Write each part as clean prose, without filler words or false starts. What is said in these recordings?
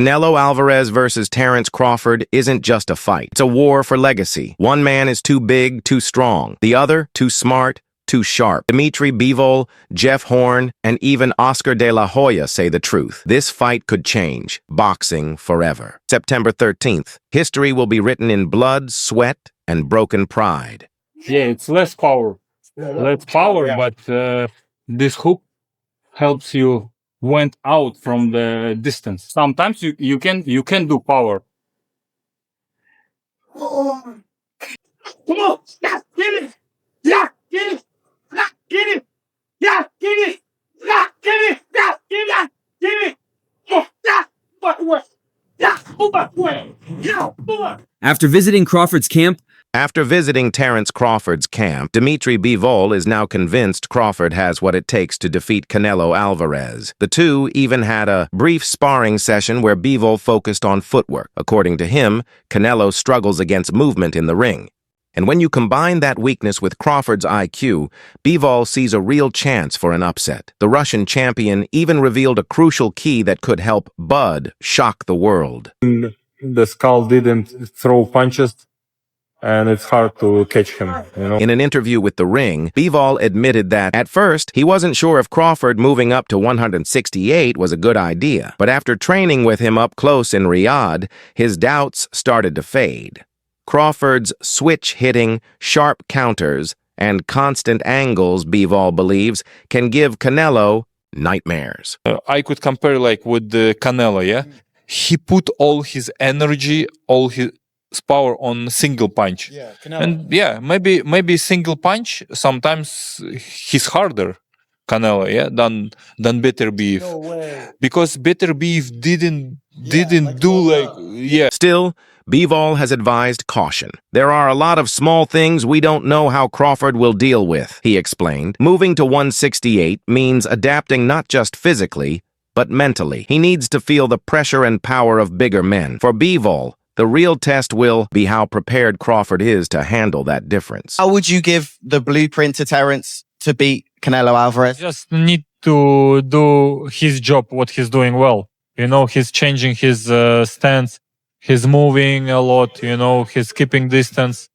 Canelo Alvarez versus Terence Crawford isn't just a fight. It's a war for legacy. One man is too big, too strong. The other, too smart, too sharp. Dmitri Bivol, Jeff Horn, and even Oscar De La Hoya say the truth. This fight could change boxing forever. September 13th. History will be written in blood, sweat, and broken pride. Yeah, it's less power. Less power, but this hook helps you went out from the distance. Sometimes you can do power. Come on, yeah, get it, yeah, get it, yeah, get it, yeah, get it, yeah, get it, yeah, get it, yeah, yeah. After visiting Crawford's camp, After visiting Terence Crawford's camp, Dmitri Bivol is now convinced Crawford has what it takes to defeat Canelo Alvarez. The two even had a brief sparring session where Bivol focused on footwork. According to him, Canelo struggles against movement in the ring. And when you combine that weakness with Crawford's IQ, Bivol sees a real chance for an upset. The Russian champion even revealed a crucial key that could help Bud shock the world. The skull didn't throw punches, and it's hard to catch him, you know. In an interview with The Ring, Bivol admitted that, at first, he wasn't sure if Crawford moving up to 168 was a good idea. But after training with him up close in Riyadh, his doubts started to fade. Crawford's switch-hitting, sharp counters, and constant angles, Bivol believes, can give Canelo nightmares. I could compare like with the Canelo, yeah? He put all his energy, all his power on single punch. Yeah, Canelo. And yeah, maybe single punch sometimes he's harder, Canelo, yeah, than Bitter Beef. No way. Because Bitter Beef didn't like do like buildup. Still, Bivol has advised caution. There are a lot of small things we don't know how Crawford will deal with, he explained. Moving to 168 means adapting not just physically, but mentally. He needs to feel the pressure and power of bigger men. For Bivol, the real test will be how prepared Crawford is to handle that difference. How would you give the blueprint to Terence to beat Canelo Alvarez? Just need to do his job, what he's doing well. You know, he's changing his stance, he's moving a lot, you know, he's keeping distance.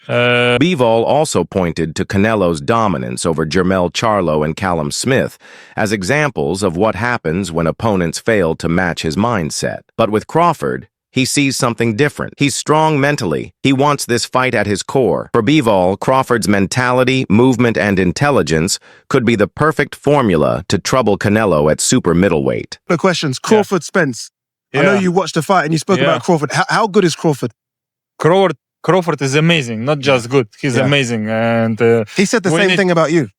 Bivol also pointed to Canelo's dominance over Jermell Charlo and Callum Smith as examples of what happens when opponents fail to match his mindset. But with Crawford, he sees something different. He's strong mentally. He wants this fight at his core. For Bivol, Crawford's mentality, movement, and intelligence could be the perfect formula to trouble Canelo at super middleweight. The questions. Crawford, Spence. I know you watched the fight and you spoke about Crawford. How good is Crawford? Crawford is amazing, not just good. He's amazing, and He said the same thing about you.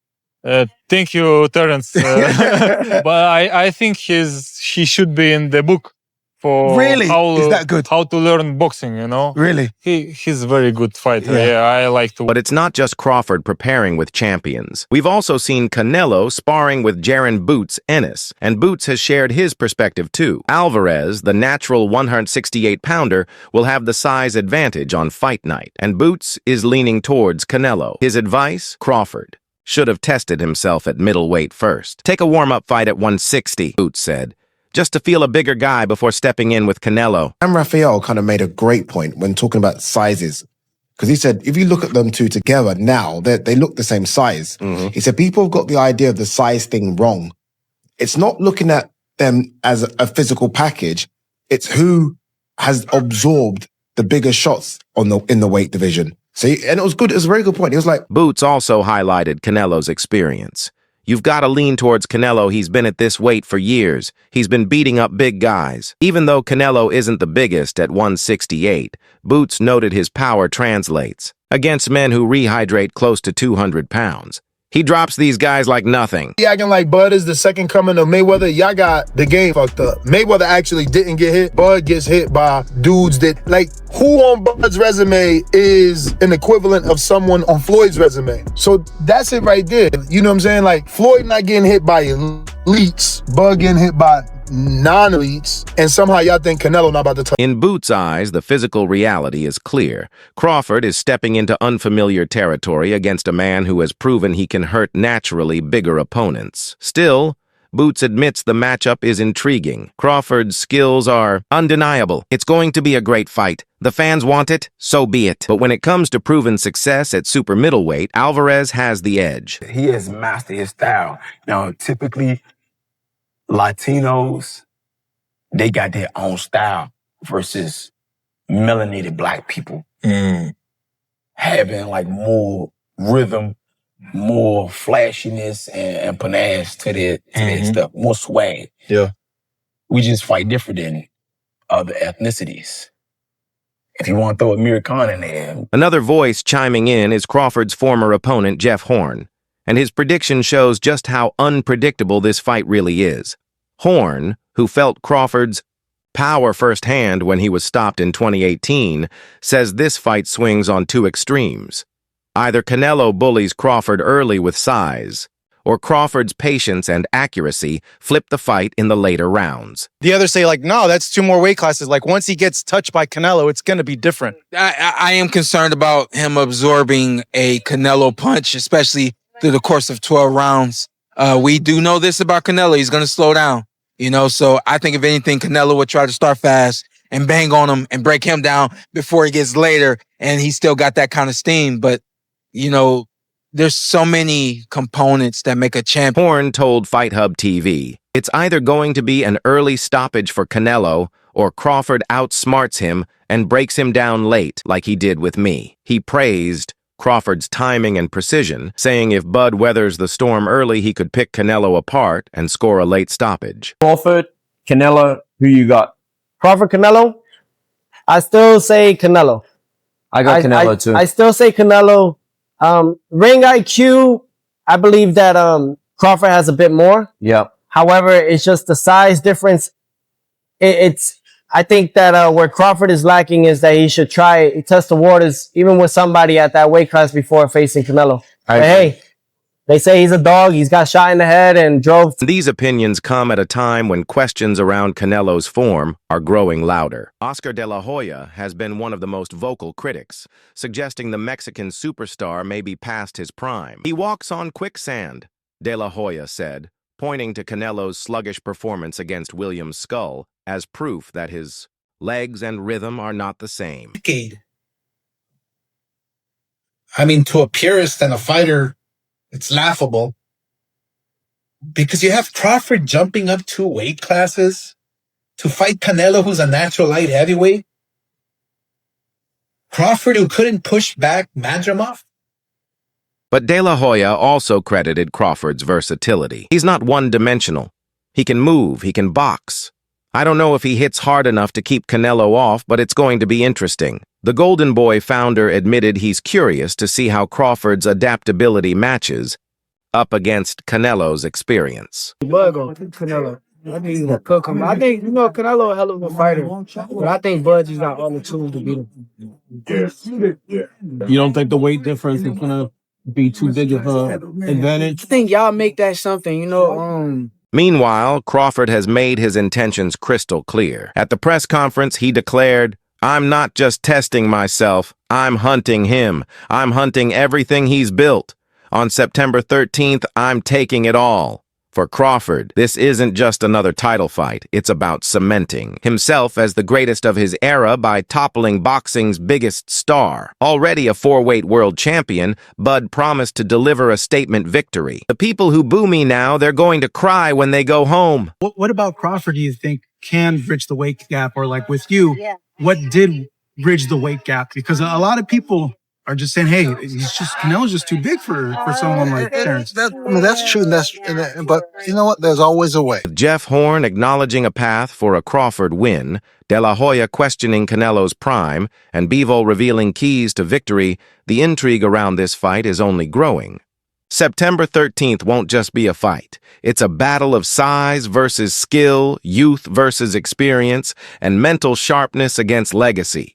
Thank you, Terence. But I think he should be in the book for Really? Is that good? How to learn boxing, you know? Really? He's a very good fighter. Yeah. Yeah, I like to. But it's not just Crawford preparing with champions. We've also seen Canelo sparring with Jaron Ennis, and Boots has shared his perspective too. Alvarez, the natural 168-pounder, will have the size advantage on fight night, and Boots is leaning towards Canelo. His advice? Crawford should have tested himself at middleweight first. Take a warm-up fight at 160, Boots said, just to feel a bigger guy before stepping in with Canelo. And Raphael kind of made a great point when talking about sizes. Because he said, if you look at them two together now, they look the same size. Mm-hmm. He said, people have got the idea of the size thing wrong. It's not looking at them as a physical package. It's who has absorbed the bigger shots in the weight division. See, and it was good. It was a very good point. He was like, Boots also highlighted Canelo's experience. You've got to lean towards Canelo. He's been at this weight for years. He's been beating up big guys. Even though Canelo isn't the biggest at 168, Boots noted his power translates against men who rehydrate close to 200 pounds. He drops these guys like nothing. He acting like Bud is the second coming of Mayweather. Y'all got the game fucked up. Mayweather actually didn't get hit. Bud gets hit by dudes that, like, who on Bud's resume is an equivalent of someone on Floyd's resume? So that's it right there. You know what I'm saying? Like, Floyd not getting hit by elites. Bud getting hit by non-elites, and somehow y'all think Canelo not about to touch. In Boots' eyes, the physical reality is clear. Crawford is stepping into unfamiliar territory against a man who has proven he can hurt naturally bigger opponents. Still, Boots admits the matchup is intriguing. Crawford's skills are undeniable. It's going to be a great fight. The fans want it, so be it. But when it comes to proven success at super middleweight, Alvarez has the edge. He has mastered his style. Now, typically, Latinos, they got their own style versus melanated black people having like more rhythm, more flashiness and panache to their stuff, more swag. Yeah. We just fight different than other ethnicities. If you want to throw Amir Khan in there. Another voice chiming in is Crawford's former opponent, Jeff Horn, and his prediction shows just how unpredictable this fight really is. Horn, who felt Crawford's power firsthand when he was stopped in 2018, says this fight swings on two extremes. Either Canelo bullies Crawford early with size, or Crawford's patience and accuracy flip the fight in the later rounds. The others say, like, no, that's 2 more weight classes. Like, once he gets touched by Canelo, it's going to be different. I am concerned about him absorbing a Canelo punch, especially through the course of 12 rounds. We do know this about Canelo. He's going to slow down, so I think if anything, Canelo would try to start fast and bang on him and break him down before he gets later, and he still got that kind of steam. But, there's so many components that make a champion. Horn told Fight Hub TV, it's either going to be an early stoppage for Canelo or Crawford outsmarts him and breaks him down late like he did with me. He praised Crawford's timing and precision, saying if Bud weathers the storm early, he could pick Canelo apart and score a late stoppage. Crawford, Canelo, who you got? Crawford, Canelo? I still say Canelo. I got Canelo too. I still say Canelo. Ring IQ, I believe that Crawford has a bit more. Yep. However, it's just the size difference. I think that where Crawford is lacking is that he should test the waters even with somebody at that weight class before facing Canelo. But hey, they say he's a dog. He's got shot in the head and drove. These opinions come at a time when questions around Canelo's form are growing louder. Oscar De La Hoya has been one of the most vocal critics, suggesting the Mexican superstar may be past his prime. He walks on quicksand, De La Hoya said, pointing to Canelo's sluggish performance against William Skull as proof that his legs and rhythm are not the same. I mean, to a purist and a fighter, it's laughable because you have Crawford jumping up 2 weight classes to fight Canelo, who's a natural light heavyweight. Crawford, who couldn't push back Madrimov. But De La Hoya also credited Crawford's versatility. He's not one-dimensional. He can move, he can box. I don't know if he hits hard enough to keep Canelo off, but it's going to be interesting. The Golden Boy founder admitted he's curious to see how Crawford's adaptability matches up against Canelo's experience. Bud go Canelo. I think he's gonna cook him. I think Canelo a hell of a fighter, but I think Bud just got all the tools to beat him. You don't think the weight difference is gonna be too big of an advantage? I think y'all make that something, Meanwhile, Crawford has made his intentions crystal clear. At the press conference, he declared, "I'm not just testing myself, I'm hunting him. I'm hunting everything he's built. On September 13th, I'm taking it all." For Crawford, this isn't just another title fight. It's about cementing himself as the greatest of his era by toppling boxing's biggest star. Already a 4-weight world champion, Bud promised to deliver a statement victory. The people who boo me now, they're going to cry when they go home. What about Crawford do you think can bridge the weight gap? Or like with you, what did bridge the weight gap? Because a lot of people are just saying, hey, Canelo's just too big for someone like Terence. That's true. But you know what? There's always a way. With Jeff Horn acknowledging a path for a Crawford win, De La Hoya questioning Canelo's prime, and Bivol revealing keys to victory, the intrigue around this fight is only growing. September 13th won't just be a fight. It's a battle of size versus skill, youth versus experience, and mental sharpness against legacy.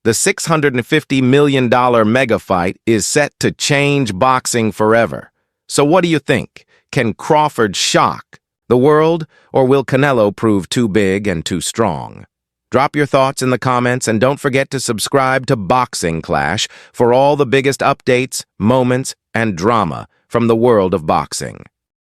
The $650 million mega fight is set to change boxing forever. So what do you think? Can Crawford shock the world, or will Canelo prove too big and too strong? Drop your thoughts in the comments and don't forget to subscribe to Boxing Clash for all the biggest updates, moments, and drama from the world of boxing.